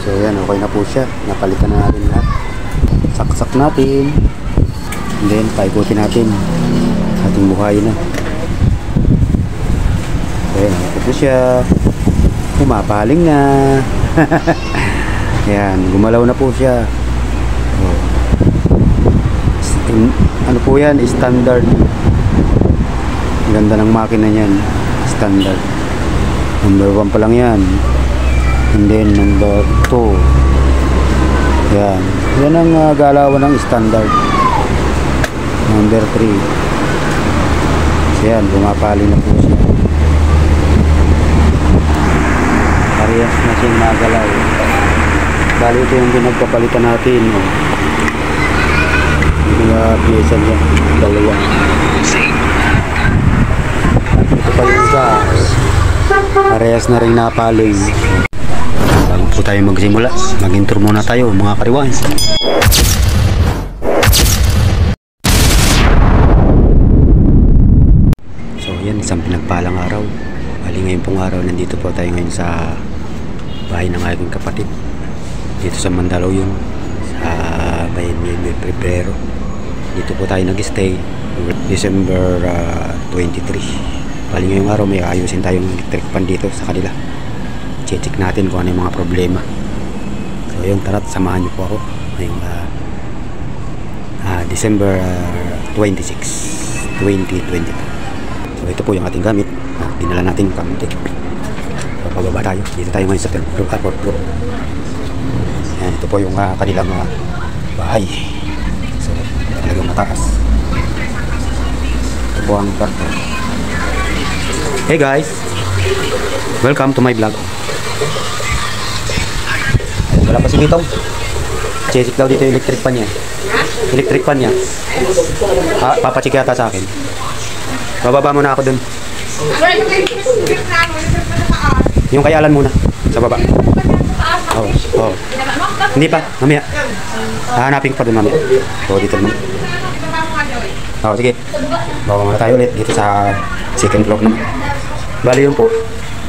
So yan, okay na po siya. Napalitan na natin lahat. Saksak natin. And then, paikutin natin. Ating buhayin na. So yan, ito siya. Pumapaling na. Yan, gumalaw na po siya. Oh. Ano po yan? Standard. Ganda ng makina niyan. Standard. Number 1 pa lang yan. And then number 2. Yan. Yan ang galawan ng standard. Number 3. So yan, bumapaling na po siya. Parehas na siyang magalaw. Bali ito yung pinagpapalitan natin. Yung mga pyesa niya. Dalawa. Ito pa yung isa. Parehas na rin napaling. Bago po tayo magsimula, mag-intro muna tayo mga kariwan. So yan, isang pinagpalang araw. Bali ngayon pong araw, nandito po tayo ngayon sa bahay ng aking kapatid. Dito sa Mandaluyong, sa bayan ni Pebrero. Dito po tayo nag-stay December 23. Bali ngayong araw may ayusin tayong electric pan dito sa kanila. Check natin kung ano yung mga problema. So yun, tara't samahan niyo po ako ngayong December 26, 2022. So ito po yung ating gamit. Dinala natin yung kamite. So pababa tayo. Dito tayo ngayon sa airport floor. Yan, ito po yung kanilang bahay. So talagang mataas. Ito po ang kwarto. Hey guys, welcome to my vlog. Wala pa si Bitong. Check daw dito yung electric pan niya. Electric pan niya. Papacheck yata sa akin. Bababa muna ako dun. Yung kay Alan muna sa baba. Oh, oh. Hindi pa, mamaya. Hahanapin ko pa dun mamaya. So dito naman. Oh, sige. Baba muna tayo ulit dito sa second floor naman. Bali yun po,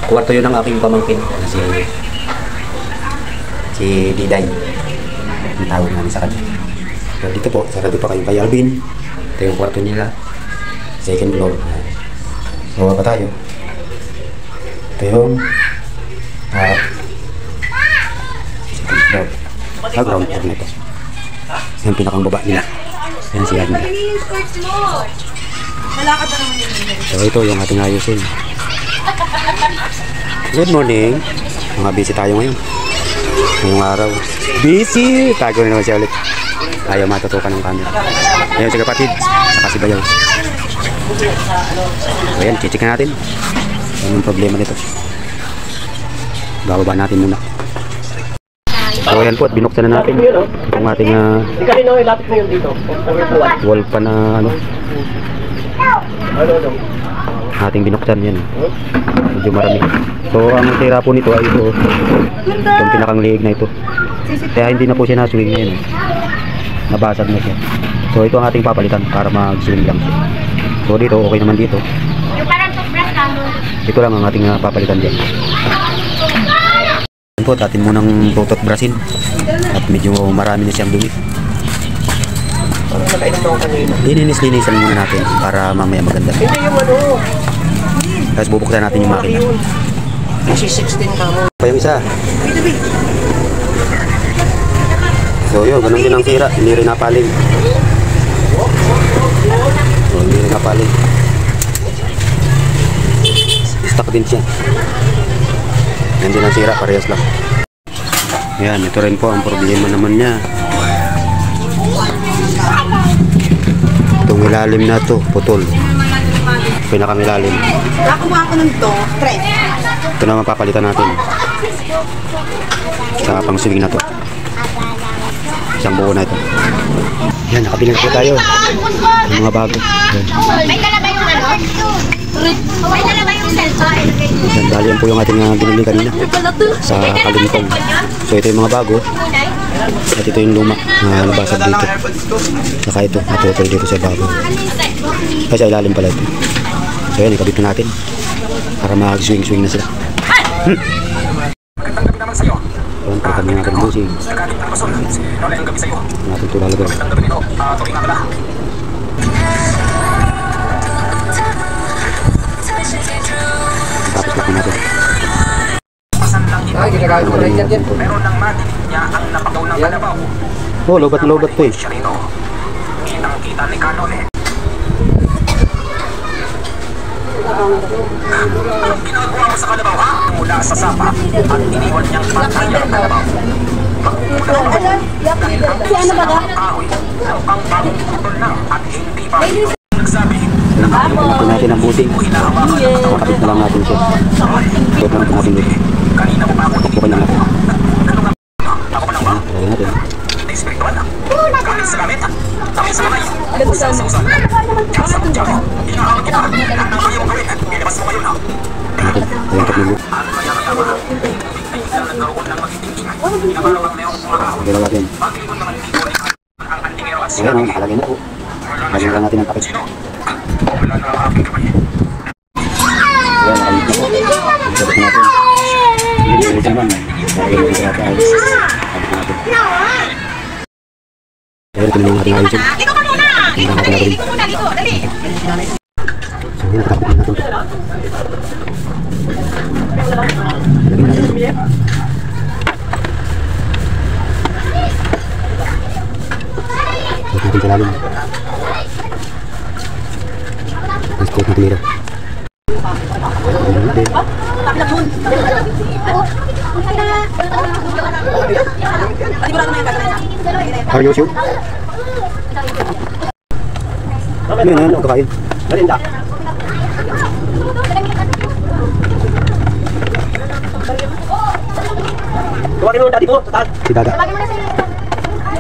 kwarto yun ng aking pamangkin, si Diday. Ang tawag namin sa kanya. So dito po, sarado pa kayong kay Alvin. Ito yung kwarto nila, second floor. Bawa pa tayo. Ito yung second floor. Ground floor na ito. Yung pinakang baba nila. Yan si Alvin. So ito yung ating ayusin. Good morning. Mga busy tayo ngayon. Ngayong araw. Busy! Tago na naman siya ulit. Ayaw matutukan ng camera. Ayan si kapatid. Saka si Bayaw. So ayan, check natin. Anong problema nito? Bababa natin muna. So ayan po, at binuksan na natin. Itong ating wall pa na ano. Ating binuksan yan. Medyo marami. So ang tira po nito ay ito. Itong pinakang liig na ito. Kaya hindi na po siya na-swing ngayon. Nabasag na siya. So ito ang ating papalitan para mag-swing lang siya. So dito, okay naman dito. Ito lang ang ating papalitan dyan. Yan po, atin munang tutot brasin. At medyo marami na siyang dumi. Lininis-linisan muna natin para mamaya maganda. Tapos bubuksan natin yung makina. Pa yung isa. So yun, ganun din ang tira. Hindi rin napaling. So, hindi rin napaling. Stuck din siya. Yan din ang tira, parehas lang. Yan, ito rin po ang problema naman niya. Itong ilalim na to, putol. Pinakamilalim. Nakuha ko ng to, tres. Ito naman papalitan natin. Sa pang swing na to. Isang buo na ito. Yan, nakabilang po tayo. Yung mga bago. Yan. May dala ba yung ano? May dala ba yung cellphone? Yan, dali yan po yung ating binili kanina. Sa Kalintong. So ito yung mga bago. At ito yung luma na nabasag dito. Saka ito, natutol dito sa bago. Kasi sa ilalim pala ito. So yan, ikabit na natin para mag-swing-swing na sila. Magandang gabi naman sa'yo. kami ng ating busing. Natin ito lalagay. Tapos lakon natin. Ay, ginagawin ko rin yan. Oh, lobat na lobat to eh. Kitang-kita ni Carlo eh. Ginagawa mo sa kalabaw ha? Mula sa sapa at iniwan niyang pantayang kalabaw. Si ano ba ka? Kahoy, mukhang bagong putol lang at hindi pa nagsabi. Lakon natin ang busing. Makakapit na lang natin siya. Ito na natin dito. Kanina mo pa ako Tukukan lang natin. Ako pa lang ba? Lagyan natin. Espiritual na. Gamit sa gamit. Gamit sa kamay. Usan sa usan. Diyan sa kutya mo. Inahawag kita. At ang ayaw mong gawin. Ilabas mo ngayon ha. Natin. Lagyan tatlong loop. At maya-maya ba? Biglang nagkaroon ng magitingingan. Pinamaraw ang meron kumakaw. Lagyan natin. Pag-ibon naman dito ni ang antingero at Ayan sinabi. o, nakalagay na po. Lagyan lang natin ang takip. Sino? Wala na ang aking kamay. Ayan, nakalit na po. Sabit natin. Hindi, ulit naman. Lagyan natin sa natin. Sabit natin. Ayan, tuloy natin ayusin. Dito ka muna! Tingnan natin natin. Dito muna, dito. Dali. So, ayan, nakapit na natin ito. Lagyan natin ito. Huwag natin sa lalim. Transport natin dito. Lagyan natin. Are you sure? Ano yun? Ano kakain? Marinda. Tuwagin mo dati po, sa taas. Si Dada.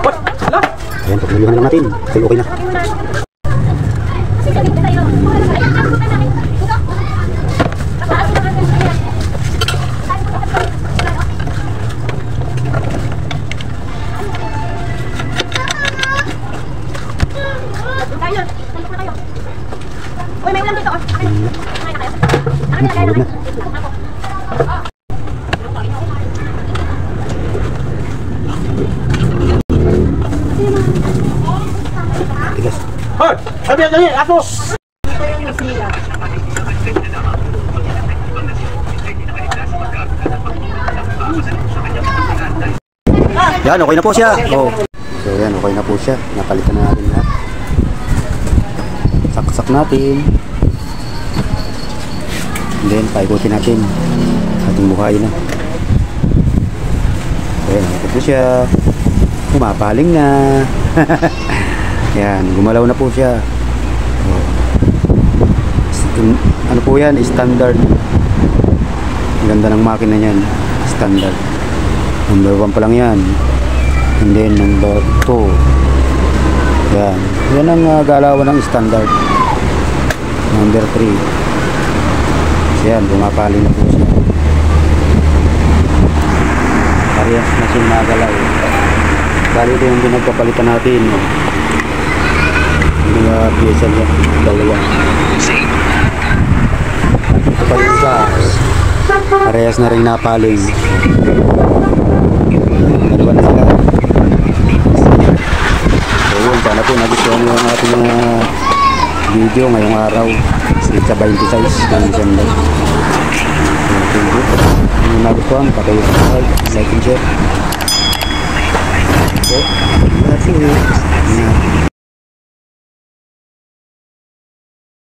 What? Hala? Ayan, pagmuluhan lang natin. Okay, okay na. Uy, may ulam dito. Akin na. Kumain na kayo. Akin na, kaya na kayo. Tigas. Hoy! Sabi yan dali, aso! Yan, okay na po siya. Oh. So yan, okay na po siya. Napalitan na natin lahat. Saksak natin. And then, paikutin natin. Ating buhayin na. Ayan, okay po siya. Pumapaling na. Yan, gumalaw na po siya. Oh. Ano po yan? Standard. Ang ganda ng makina niyan. Standard. Number 1 pa lang yan. And then number 2. Yan. Yan ang galawan ng standard. Number 3. So yan, bumapali na po siya. Parehas na siya nagalaw. Bali ito yung pinagpapalitan natin. Yung pyesa niya. Dalawa. Ito pa rin isa. Parehas na rin napaling. Dalawa na sila. So yun, sana po nagustuhan nyo ang ating video ngayong araw. Sa 26 ng December. Thank you. Kung nagustuhan, patayo sa like and share. Okay, that's it.